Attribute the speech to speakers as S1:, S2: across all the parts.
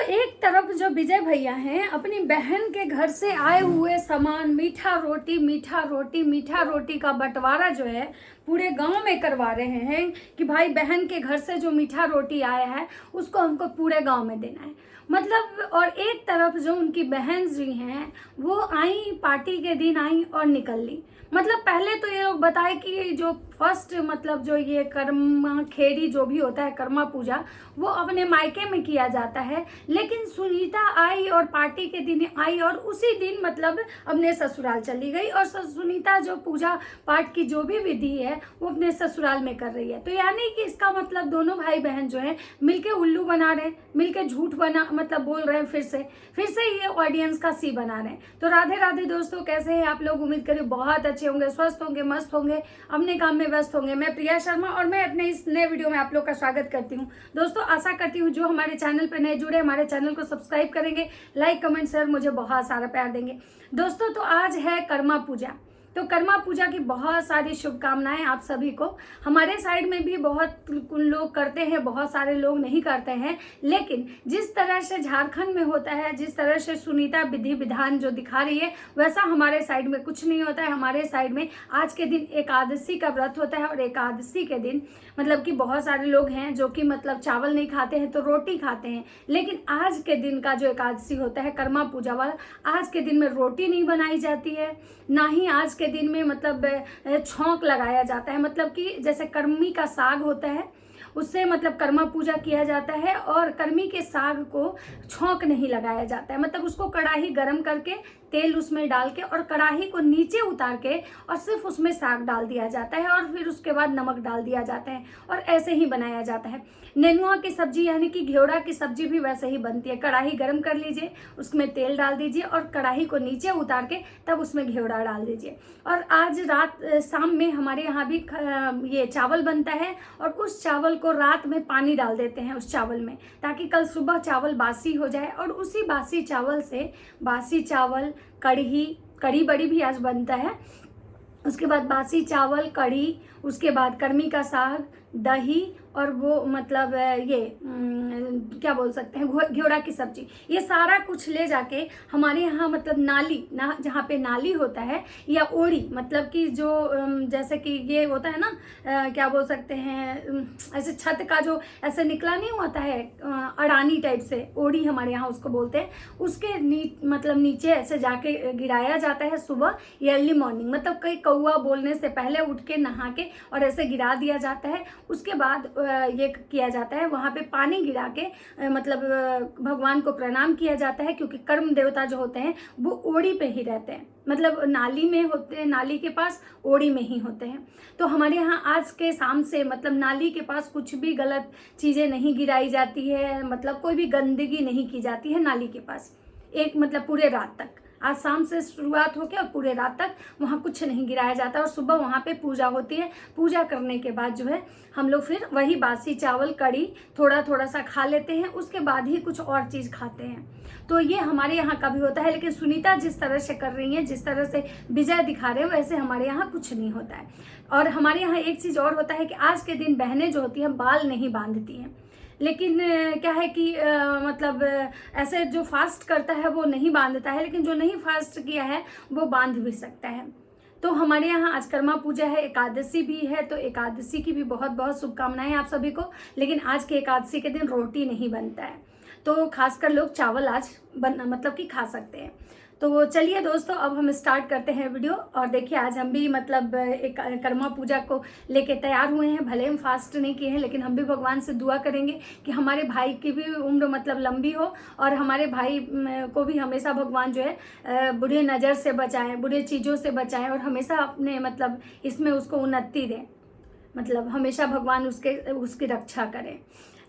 S1: एक तरफ जो विजय भैया हैं अपनी बहन के घर से आए हुए सामान मीठा रोटी का बंटवारा जो है पूरे गांव में करवा रहे हैं कि भाई बहन के घर से जो मीठा रोटी आया है उसको हमको पूरे गांव में देना है। मतलब और एक तरफ जो उनकी बहन जी हैं वो आई, पार्टी के दिन आई और निकल ली। मतलब पहले तो ये लोग बताए कि जो फर्स्ट मतलब जो ये कर्मा खेड़ी जो भी होता है, कर्मा पूजा, वो अपने मायके में किया जाता है। लेकिन सुनीता आई और पार्टी के दिन आई और उसी दिन मतलब अपने ससुराल चली गई और सुनीता जो पूजा पाठ की जो भी विधि है वो अपने ससुराल में कर रही है। तो यानी कि इसका मतलब दोनों भाई बहन जो है मिलके उल्लू बना रहे हैं, मिलके झूठ बना मतलब बोल रहे हैं, फिर से ये ऑडियंस का सी बना रहे हैं। तो राधे राधे दोस्तों, कैसे हैं आप लोग? उम्मीद करिए बहुत अच्छे होंगे, स्वस्थ होंगे, मस्त होंगे, अपने काम में व्यस्त होंगे। मैं प्रिया शर्मा और मैं अपने इस नए वीडियो में आप लोग का स्वागत करती हूँ। दोस्तों आशा करती हूँ जो हमारे चैनल पर नए जुड़े हमारे चैनल को सब्सक्राइब करेंगे, लाइक कमेंट शेयर मुझे बहुत सारा प्यार देंगे। दोस्तों तो आज है कर्मा पूजा, तो कर्मा पूजा की बहुत सारी शुभकामनाएं आप सभी को। हमारे साइड में भी बहुत लोग करते हैं, बहुत सारे लोग नहीं करते हैं, लेकिन जिस तरह से झारखंड में होता है, जिस तरह से सुनीता विधि विधान जो दिखा रही है, वैसा हमारे साइड में कुछ नहीं होता है। हमारे साइड में आज के दिन एकादशी का व्रत होता है और एकादशी के दिन मतलब कि बहुत सारे लोग हैं जो कि मतलब चावल नहीं खाते हैं तो रोटी खाते हैं। लेकिन आज के दिन का जो एकादशी होता है कर्मा पूजा वाला, आज के दिन में रोटी नहीं बनाई जाती है, ना ही आज के दिन में मतलब छौंक लगाया जाता है। मतलब कि जैसे कर्मी का साग होता है उससे मतलब कर्मा पूजा किया जाता है और कर्मी के साग को छौंक नहीं लगाया जाता है। मतलब उसको कढ़ाई गरम करके तेल उसमें डाल के और कढ़ाई को नीचे उतार के और सिर्फ उसमें साग डाल दिया जाता है और फिर उसके बाद नमक डाल दिया जाता है और ऐसे ही बनाया जाता है। नेनुआ की सब्जी यानी कि घेवड़ा की सब्जी भी वैसे ही बनती है। कढ़ाई गरम कर लीजिए, उसमें तेल डाल दीजिए और कढ़ाई को नीचे उतार के तब उसमें घेवड़ा डाल दीजिए। और आज रात शाम में हमारे यहाँ भी ये चावल बनता है और उस चावल को रात में पानी डाल देते हैं उस चावल में, ताकि कल सुबह चावल बासी हो जाए। और उसी बासी चावल से बासी चावल, कढ़ी बड़ी भी आज बनता है। उसके बाद बासी चावल, कढ़ी, उसके बाद कर्मी का साग, दही और वो मतलब ये क्या बोल सकते हैं घेवड़ा की सब्जी, ये सारा कुछ ले जाके हमारे यहाँ मतलब नाली ना, जहाँ पे नाली होता है या ओड़ी, मतलब कि जो जैसे कि ये होता है ना क्या बोल सकते हैं, ऐसे छत का जो ऐसे निकला नहीं होता है अड़ानी टाइप से, ओड़ी हमारे यहाँ उसको बोलते हैं, उसके मतलब नीचे ऐसे जाके गिराया जाता है सुबह या अर्ली मॉर्निंग, मतलब कई कौआ बोलने से पहले उठ के नहा के और ऐसे गिरा दिया जाता है। उसके बाद ये किया जाता है, वहाँ पे पानी गिरा के मतलब भगवान को प्रणाम किया जाता है, क्योंकि कर्म देवता जो होते हैं वो ओड़ी पे ही रहते हैं, मतलब नाली में होते हैं, नाली के पास ओड़ी में ही होते हैं। तो हमारे यहाँ आज के शाम से मतलब नाली के पास कुछ भी गलत चीज़ें नहीं गिराई जाती है, मतलब कोई भी गंदगी नहीं की जाती है नाली के पास, एक मतलब पूरे रात तक। आज शाम से शुरुआत होकर और पूरे रात तक वहाँ कुछ नहीं गिराया जाता और सुबह वहाँ पे पूजा होती है। पूजा करने के बाद जो है हम लोग फिर वही बासी चावल, कढ़ी थोड़ा थोड़ा सा खा लेते हैं, उसके बाद ही कुछ और चीज़ खाते हैं। तो ये हमारे यहाँ का भी होता है। लेकिन सुनीता जिस तरह से कर रही हैं, जिस तरह से विजय दिखा रहे हैं, वैसे हमारे यहाँ कुछ नहीं होता है। और हमारे यहाँ एक चीज़ और होता है कि आज के दिन बहनें जो होती हैं बाल नहीं बांधती हैं। लेकिन क्या है कि मतलब ऐसे जो फास्ट करता है वो नहीं बांधता है, लेकिन जो नहीं फास्ट किया है वो बांध भी सकता है। तो हमारे यहाँ आज कर्मा पूजा है, एकादशी भी है, तो एकादशी की भी बहुत बहुत शुभकामनाएं आप सभी को। लेकिन आज के एकादशी के दिन रोटी नहीं बनता है, तो खासकर लोग चावल आज मतलब कि खा सकते हैं। तो चलिए दोस्तों अब हम स्टार्ट करते हैं वीडियो। और देखिए आज हम भी मतलब एक कर्मा पूजा को लेके तैयार हुए हैं। भले हम फास्ट नहीं किए हैं, लेकिन हम भी भगवान से दुआ करेंगे कि हमारे भाई की भी उम्र मतलब लंबी हो और हमारे भाई को भी हमेशा भगवान जो है बुरी नज़र से बचाएं, बुरी चीज़ों से बचाएं और हमेशा अपने मतलब इसमें उसको उन्नति दें, मतलब हमेशा भगवान उसकी रक्षा करें।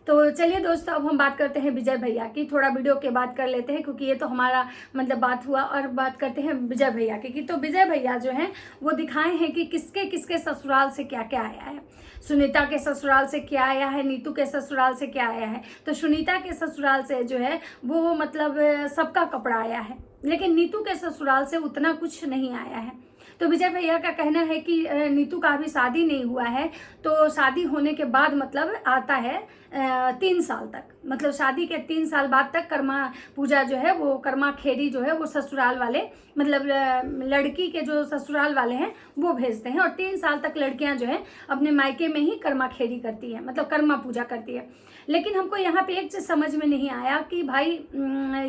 S1: तो चलिए दोस्तों अब हम बात करते हैं विजय भैया की। थोड़ा वीडियो के बात कर लेते हैं क्योंकि ये तो हमारा मतलब बात हुआ, और बात करते हैं विजय भैया की। तो विजय भैया जो हैं वो दिखाए हैं कि किसके किसके ससुराल से क्या क्या आया है। सुनीता के ससुराल से क्या आया है, नीतू के ससुराल से क्या आया है। तो सुनीता के ससुराल से जो है वो मतलब सबका कपड़ा आया है, लेकिन नीतू के ससुराल से उतना कुछ नहीं आया है। तो विजय भैया का कहना है कि नीतू का अभी शादी नहीं हुआ है, तो शादी होने के बाद मतलब आता है 3 साल तक, मतलब शादी के 3 साल बाद तक कर्मा पूजा जो है वो कर्मा खेरी जो है वो ससुराल वाले, मतलब लड़की के जो ससुराल वाले हैं वो भेजते हैं, और 3 साल तक लड़कियां जो है अपने मायके में ही कर्मा खेरी करती है, मतलब कर्मा पूजा करती है। लेकिन हमको यहाँ पे एक चीज़ समझ में नहीं आया कि भाई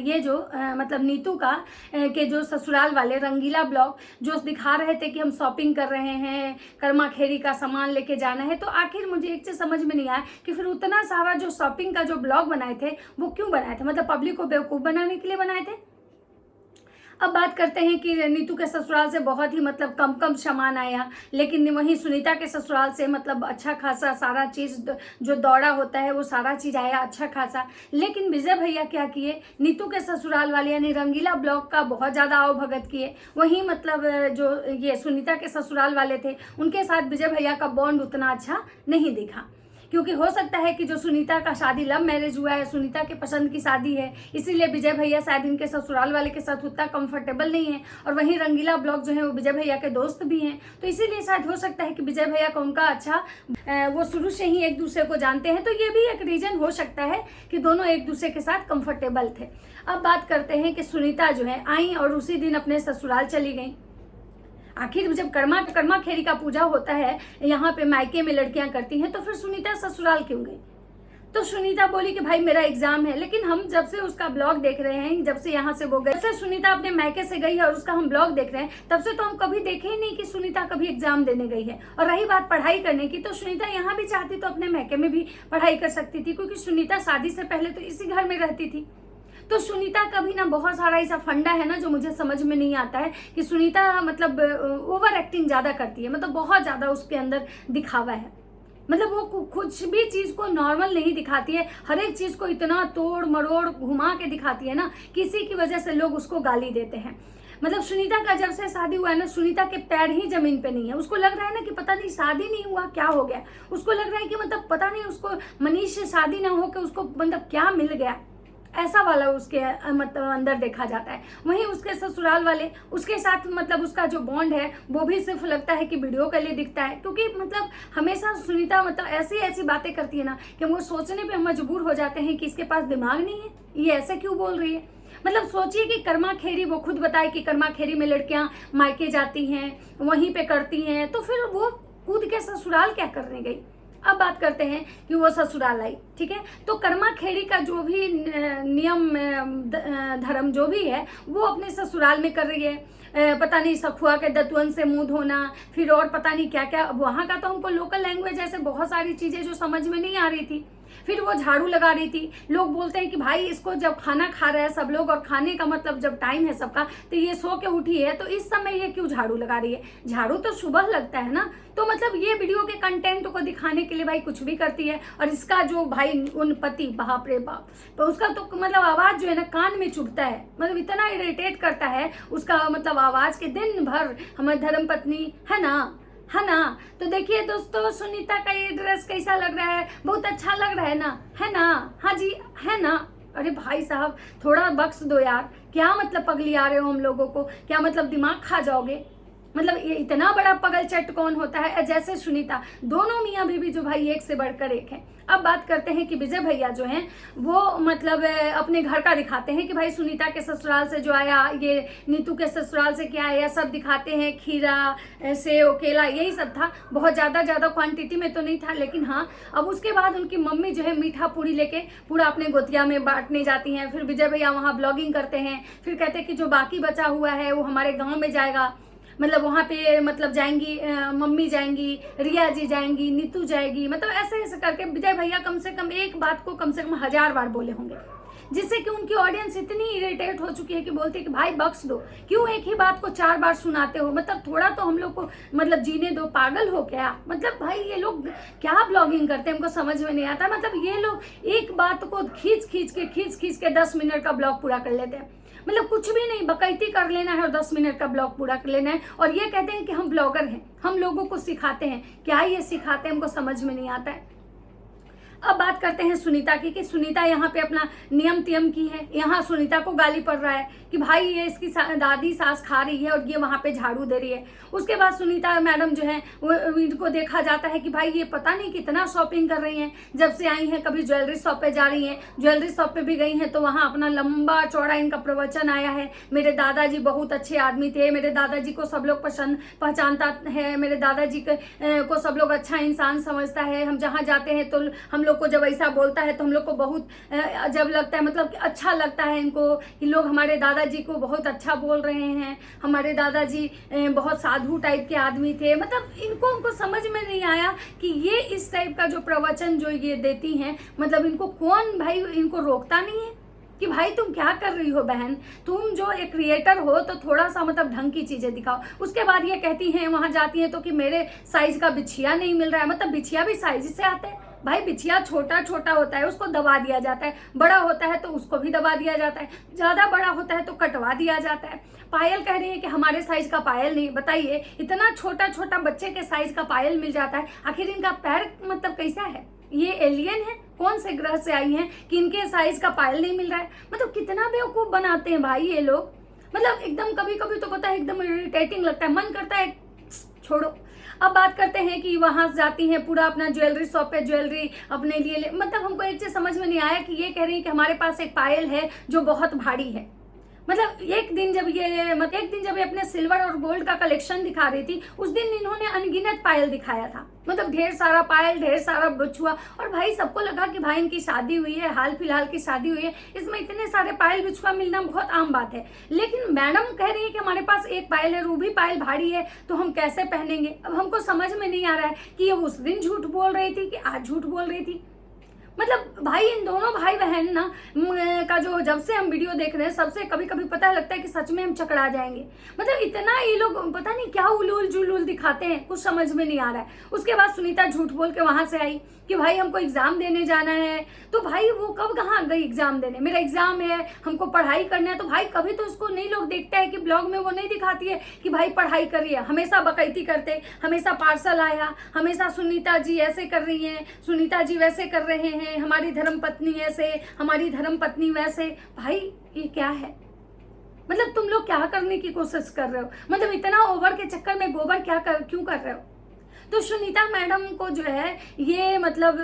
S1: ये जो मतलब नीतू का के जो ससुराल वाले रंगीला ब्लॉग जो दिखा रहे थे कि हम शॉपिंग कर रहे हैं, कर्मा खेरी का सामान लेके जाना है, तो आखिर मुझे एक चीज़ समझ में नहीं आया कि फिर उतना सारा जो शॉपिंग का जो ब्लॉग बनाए थे वो क्यों बनाए थे, मतलब पब्लिक को बेवकूफ़ बनाने के लिए बनाए थे। अब बात करते हैं कि नीतू के ससुराल से बहुत ही मतलब कम सामान आया, लेकिन वहीं सुनीता के ससुराल से मतलब अच्छा खासा सारा चीज़ जो दौड़ा होता है वो सारा चीज़ आया अच्छा खासा। लेकिन विजय भैया क्या किए, नीतू के ससुराल वाले यानी रंगीला ब्लॉग का बहुत ज़्यादा आवभगत किए, वहीं मतलब जो ये सुनीता के ससुराल वाले थे उनके साथ विजय भैया का बॉन्ड उतना अच्छा नहीं दिखा, क्योंकि हो सकता है कि जो सुनीता का शादी लव मैरिज हुआ है, सुनीता के पसंद की शादी है, इसीलिए विजय भैया शायद इनके ससुराल वाले के साथ उतना कंफर्टेबल नहीं है, और वहीं रंगीला ब्लॉग जो है वो विजय भैया के दोस्त भी हैं, तो इसीलिए शायद हो सकता है कि विजय भैया का उनका अच्छा वो शुरू से ही एक दूसरे को जानते हैं, तो ये भी एक रीजन हो सकता है कि दोनों एक दूसरे के साथ कंफर्टेबल थे। अब बात करते हैं कि सुनीता जो है आई और उसी दिन अपने ससुराल चली गई। आखिर जब कर्मा खेरी का पूजा होता है यहाँ पे मायके में लड़कियां करती हैं, तो फिर सुनीता ससुराल क्यों गई? तो सुनीता बोली कि भाई मेरा एग्जाम है, लेकिन हम जब से उसका ब्लॉग देख रहे हैं, जब से यहाँ से वो गई, जब से सुनीता अपने मायके से गई है और उसका हम ब्लॉग देख रहे हैं, तब से तो हम कभी देखे ही नहीं कि सुनीता कभी एग्जाम देने गई है। और रही बात पढ़ाई करने की, तो सुनीता यहाँ भी चाहती तो अपने मायके में भी पढ़ाई कर सकती थी, क्योंकि सुनीता शादी से पहले तो इसी घर में रहती थी। तो सुनीता का भी ना बहुत सारा ऐसा फंडा है ना जो मुझे समझ में नहीं आता है कि सुनीता मतलब ओवर एक्टिंग ज़्यादा करती है, मतलब बहुत ज़्यादा उसके अंदर दिखावा है, मतलब वो कुछ भी चीज़ को नॉर्मल नहीं दिखाती है, हर एक चीज़ को इतना तोड़ मरोड़ घुमा के दिखाती है ना, किसी की वजह से लोग उसको गाली देते हैं। मतलब सुनीता का जब से शादी हुआ है ना, सुनीता के पैर ही जमीन पे नहीं है, उसको लग रहा है ना कि पता नहीं शादी नहीं हुआ क्या हो गया, उसको लग रहा है कि मतलब पता नहीं उसको मनीष से शादी ना होकर उसको मतलब क्या मिल गया, ऐसा वाला उसके मतलब अंदर देखा जाता है। वहीं उसके ससुराल वाले उसके साथ मतलब उसका जो बॉन्ड है वो भी सिर्फ लगता है कि वीडियो के लिए दिखता है, क्योंकि मतलब हमेशा सुनीता मतलब ऐसी ऐसी बातें करती है ना कि हम वो सोचने पे मजबूर हो जाते हैं कि इसके पास दिमाग नहीं है, ये ऐसे क्यों बोल रही है। मतलब सोचिए कि कर्मा खेरी, वो खुद बताए कि कर्मा खेरी में लड़कियां मायके जाती हैं, वहीं पे करती हैं, तो फिर वो कूद के ससुराल क्या करने गई। अब बात करते हैं कि वो ससुराल आई, ठीक है, तो कर्मा खेड़ी का जो भी नियम धर्म जो भी है वो अपने ससुराल में कर रही है। पता नहीं सखुआ के दतवन से मुंह धोना, फिर और पता नहीं क्या क्या, वहाँ का तो हमको लोकल लैंग्वेज ऐसे बहुत सारी चीज़ें जो समझ में नहीं आ रही थी। फिर वो झाड़ू लगा रही थी, लोग बोलते हैं कि भाई इसको जब खाना खा रहे हैं सब लोग और खाने का मतलब जब टाइम है सबका, तो ये सो के उठी है, तो इस समय ये क्यों झाड़ू लगा रही है, झाड़ू तो सुबह लगता है ना। तो मतलब ये वीडियो के कंटेंट को दिखाने के लिए भाई कुछ भी करती है। और इसका जो भाई उन पति, बाप रे बाप, तो उसका तो मतलब आवाज जो है ना कान में चुभता है, मतलब इतना इरिटेट करता है उसका मतलब आवाज के दिन भर हमारी धर्मपत्नी है ना। तो देखिए दोस्तों, सुनीता का ये ड्रेस कैसा लग रहा है, बहुत अच्छा लग रहा है ना, हाँ जी है ना। अरे भाई साहब थोड़ा बख्श दो यार, क्या मतलब पगली आ रहे हो हम लोगों को, क्या मतलब दिमाग खा जाओगे। मतलब ये इतना बड़ा पगल चट कौन होता है जैसे सुनीता, दोनों मियाँ बीवी जो भाई एक से बढ़कर एक है। अब बात करते हैं कि विजय भैया जो हैं वो मतलब अपने घर का दिखाते हैं कि भाई सुनीता के ससुराल से जो आया, ये नीतू के ससुराल से क्या आया, सब दिखाते हैं। खीरा, सेव, केला यही सब था, बहुत ज़्यादा क्वांटिटी में तो नहीं था, लेकिन हाँ। अब उसके बाद उनकी मम्मी जो है मीठा पूरी लेके पूरा अपने गोतिया में बांटने जाती हैं। फिर विजय भैया वहाँ ब्लॉगिंग करते हैं, फिर कहते हैं कि जो बाकी बचा हुआ है वो हमारे गाँव में जाएगा, मतलब वहाँ पे मतलब जाएंगी, मम्मी जाएंगी, रिया जी जाएंगी, नीतू जाएगी, मतलब ऐसे ऐसे करके विजय भैया कम से कम एक बात को कम से कम 1000 बार बोले होंगे, जिससे कि उनकी ऑडियंस इतनी इरिटेट हो चुकी है कि बोलती है कि भाई बख्श दो, क्यों एक ही बात को 4 बार सुनाते हो, मतलब थोड़ा तो हम लोग को मतलब जीने दो, पागल हो क्या। मतलब भाई ये लोग क्या ब्लॉगिंग करते हैं हमको समझ में नहीं आता। मतलब ये लोग एक बात को खींच खींच के 10 मिनट का ब्लॉग पूरा कर लेते हैं, मतलब कुछ भी नहीं, बकैती कर लेना है और 10 मिनट का ब्लॉग पूरा कर लेना है। और ये कहते हैं कि हम ब्लॉगर हैं, हम लोगों को सिखाते हैं, क्या ये सिखाते हैं हमको समझ में नहीं आता है। अब बात करते हैं सुनीता की, कि सुनीता यहाँ पे अपना नियम तियम की है। यहाँ सुनीता को गाली पड़ रहा है कि भाई ये इसकी दादी सास खा रही है और ये वहाँ पे झाड़ू दे रही है। उसके बाद सुनीता मैडम जो है वो इनको देखा जाता है कि भाई ये पता नहीं कितना शॉपिंग कर रही हैं, जब से आई हैं कभी ज्वेलरी शॉप पे जा रही हैं, ज्वेलरी शॉप पे भी गई हैं तो वहाँ अपना लंबा चौड़ा इनका प्रवचन आया है। मेरे दादाजी बहुत अच्छे आदमी थे, मेरे दादाजी को सब लोग पहचानता है, मेरे दादाजी को सब लोग अच्छा इंसान समझता है। हम जहाँ जाते हैं तो हम लोग को जब ऐसा बोलता है तो हम लोग को बहुत अजब लगता है, मतलब अच्छा लगता है इनको कि लोग हमारे दादाजी को बहुत अच्छा बोल रहे हैं। हमारे दादाजी बहुत साधु टाइप के आदमी थे। मतलब उनको समझ में नहीं आया कि ये इस टाइप का जो प्रवचन जो ये देती हैं, मतलब इनको कौन भाई इनको रोकता नहीं है कि भाई तुम क्या कर रही हो बहन, तुम जो एक क्रिएटर हो तो थोड़ा सा मतलब ढंग की चीजें दिखाओ। उसके बाद ये कहती हैं वहां जाती हैं तो कि मेरे साइज का बिछिया नहीं मिल रहा है। मतलब बिछिया भी साइज से आता है भाई, बिछिया छोटा छोटा होता है उसको दबा दिया जाता है, बड़ा होता है तो उसको भी दबा दिया जाता है, ज्यादा बड़ा होता है तो कटवा दिया जाता है। पायल कह रही है कि हमारे साइज का पायल नहीं। बताइए इतना छोटा छोटा बच्चे के साइज का पायल मिल जाता है, आखिर इनका पैर मतलब कैसा है? ये एलियन है, कौन से ग्रह से आई हैं कि इनके साइज का पायल नहीं मिल रहा है? मतलब कितना बेवकूफ बनाते हैं भाई ये लोग। मतलब एकदम कभी कभी तो पता है एकदम इरिटेटिंग लगता है, मन करता है छोड़ो। अब बात करते हैं कि वहां जाती हैं पूरा अपना ज्वेलरी शॉप पे ज्वेलरी अपने लिए मतलब हमको एक चीज समझ में नहीं आया कि ये कह रही है कि हमारे पास एक पायल है जो बहुत भारी है। मतलब एक दिन जब ये अपने सिल्वर और गोल्ड का कलेक्शन दिखा रही थी, उस दिन इन्होंने अनगिनत पायल दिखाया था। मतलब ढेर सारा पायल, ढेर सारा बिछुआ, और भाई सबको लगा कि भाई इनकी शादी हुई है, हाल फिलहाल की शादी हुई है, इसमें इतने सारे पायल बिछुआ मिलना बहुत आम बात है। लेकिन मैडम कह रही है कि हमारे पास एक पायल है, रूबी पायल भारी है तो हम कैसे पहनेंगे। अब हमको समझ में नहीं आ रहा है कि ये उस दिन झूठ बोल रही थी कि आज झूठ बोल रही थी। मतलब भाई इन दोनों भाई बहन ना का जो जब से हम वीडियो देख रहे हैं सबसे कभी कभी पता लगता है कि सच में हम चकरा जाएंगे। मतलब इतना ये लोग पता नहीं क्या उलूल जुलूल दिखाते हैं, कुछ समझ में नहीं आ रहा है। उसके बाद सुनीता झूठ बोल के वहां से आई कि भाई हमको एग्जाम देने जाना है। तो भाई वो कब कहाँ गई एग्जाम देने? मेरा एग्जाम है, हमको पढ़ाई करना है। तो भाई कभी तो उसको नहीं लोग देखते हैं कि ब्लॉग में वो नहीं दिखाती है कि भाई पढ़ाई कर रही है। हमेशा बकैती करते, हमेशा पार्सल आया, हमेशा सुनीता जी ऐसे कर रही हैं, सुनीता जी वैसे कर रहे हैं, हमारी धर्मपत्नी ऐसे, हमारी धर्मपत्नी वैसे। भाई ये क्या है? मतलब तुम लोग क्या करने की कोशिश कर रहे हो? मतलब इतना ओवर के चक्कर में गोबर क्यों कर रहे हो? तो सुनीता मैडम को जो है ये मतलब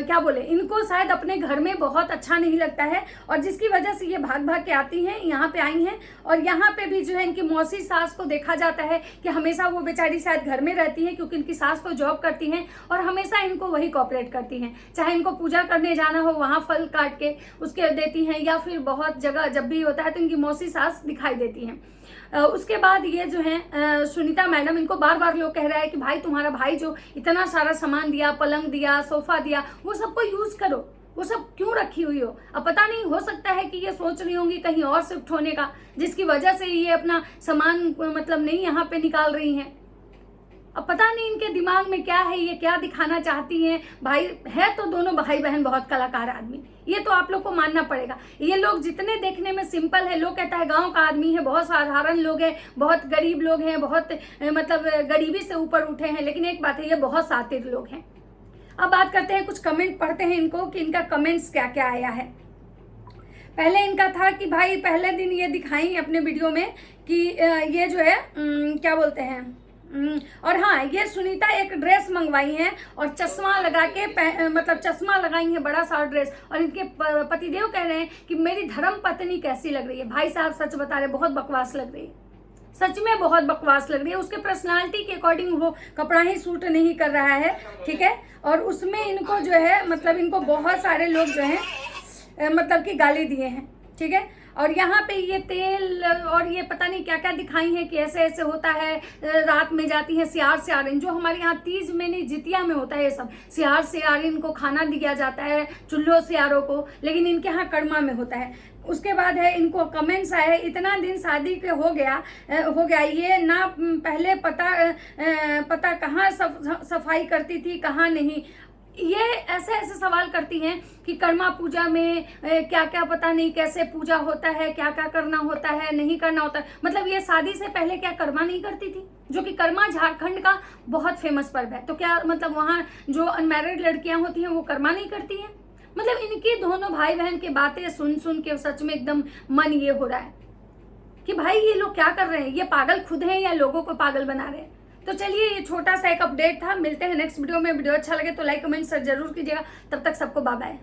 S1: क्या बोले, इनको शायद अपने घर में बहुत अच्छा नहीं लगता है और जिसकी वजह से ये भाग भाग के आती हैं, यहाँ पे आई हैं। और यहाँ पे भी जो है इनकी मौसी सास को देखा जाता है कि हमेशा वो बेचारी शायद घर में रहती है क्योंकि इनकी सास तो जॉब करती हैं और हमेशा इनको वही कॉपरेट करती हैं। चाहे इनको पूजा करने जाना हो वहाँ फल काट के उसके देती हैं, या फिर बहुत जगह जब भी होता है तो इनकी मौसी सास दिखाई देती हैं। उसके बाद ये जो है सुनीता मैडम, इनको बार बार लोग कह रहा है कि भाई तुम्हारा भाई जो इतना सारा सामान दिया, पलंग दिया, सोफा दिया, वो सबको यूज करो, वो सब क्यों रखी हुई हो? अब पता नहीं, हो सकता है कि ये सोच रही होंगी कहीं और शिफ्ट होने का, जिसकी वजह से ये अपना सामान मतलब नहीं यहाँ पे निकाल रही हैं। अब पता नहीं इनके दिमाग में क्या है, ये क्या दिखाना चाहती हैं। भाई है तो दोनों भाई बहन बहुत कलाकार आदमी, ये तो आप लोग को मानना पड़ेगा। ये लोग जितने देखने में सिंपल है, लोग कहता है गांव का आदमी है, बहुत साधारण लोग हैं, बहुत गरीब लोग हैं, बहुत मतलब गरीबी से ऊपर उठे हैं, लेकिन एक बात है ये बहुत सातिर लोग हैं। अब बात करते हैं, कुछ कमेंट पढ़ते हैं इनको कि इनका कमेंट्स क्या क्या आया है। पहले इनका था कि भाई पहले दिन ये दिखाई अपने वीडियो में कि ये जो है क्या बोलते हैं, और हाँ ये सुनीता एक ड्रेस मंगवाई है और चश्मा लगा के मतलब चश्मा लगाई है, बड़ा सा ड्रेस, और इनके पतिदेव कह रहे हैं कि मेरी धर्म पत्नी कैसी लग रही है। भाई साहब सच बता रहे, बहुत बकवास लग रही है, सच में बहुत बकवास लग रही है। उसके पर्सनालिटी के अकॉर्डिंग वो कपड़ा ही सूट नहीं कर रहा है, ठीक है। और उसमें इनको जो है मतलब इनको बहुत सारे लोग जो है मतलब कि गाली दिए हैं, ठीक है। और यहाँ पे ये तेल और ये पता नहीं क्या क्या दिखाई है कि ऐसे ऐसे होता है, रात में जाती है सियार सियारिन, जो हमारे यहाँ तीज में नहीं जितिया में होता है ये सब, सियार सियारिन को खाना दिया जाता है, चूल्हों सियारों को, लेकिन इनके यहाँ कड़मा में होता है। उसके बाद है इनको कमेंट्स आए हैं, इतना दिन शादी के हो गया ये ना पहले पता कहाँ सफाई करती थी कहाँ नहीं। ये ऐसे ऐसे सवाल करती हैं कि कर्मा पूजा में क्या क्या पता नहीं कैसे पूजा होता है, क्या क्या करना होता है, नहीं करना होता है। मतलब ये शादी से पहले क्या कर्मा नहीं करती थी, जो कि कर्मा झारखंड का बहुत फेमस पर्व है। तो क्या मतलब वहाँ जो अनमैरिड लड़कियां होती हैं वो कर्मा नहीं करती हैं? मतलब इनकी दोनों भाई बहन की बातें सुन सुन के सच में एकदम मन ये हो रहा है कि भाई ये लोग क्या कर रहे हैं, ये पागल खुद हैं या लोगों को पागल बना रहे हैं। तो चलिए ये छोटा सा एक अपडेट था, मिलते हैं नेक्स्ट वीडियो में। वीडियो अच्छा लगे तो लाइक कमेंट जरूर कीजिएगा। तब तक सबको बाय बाय।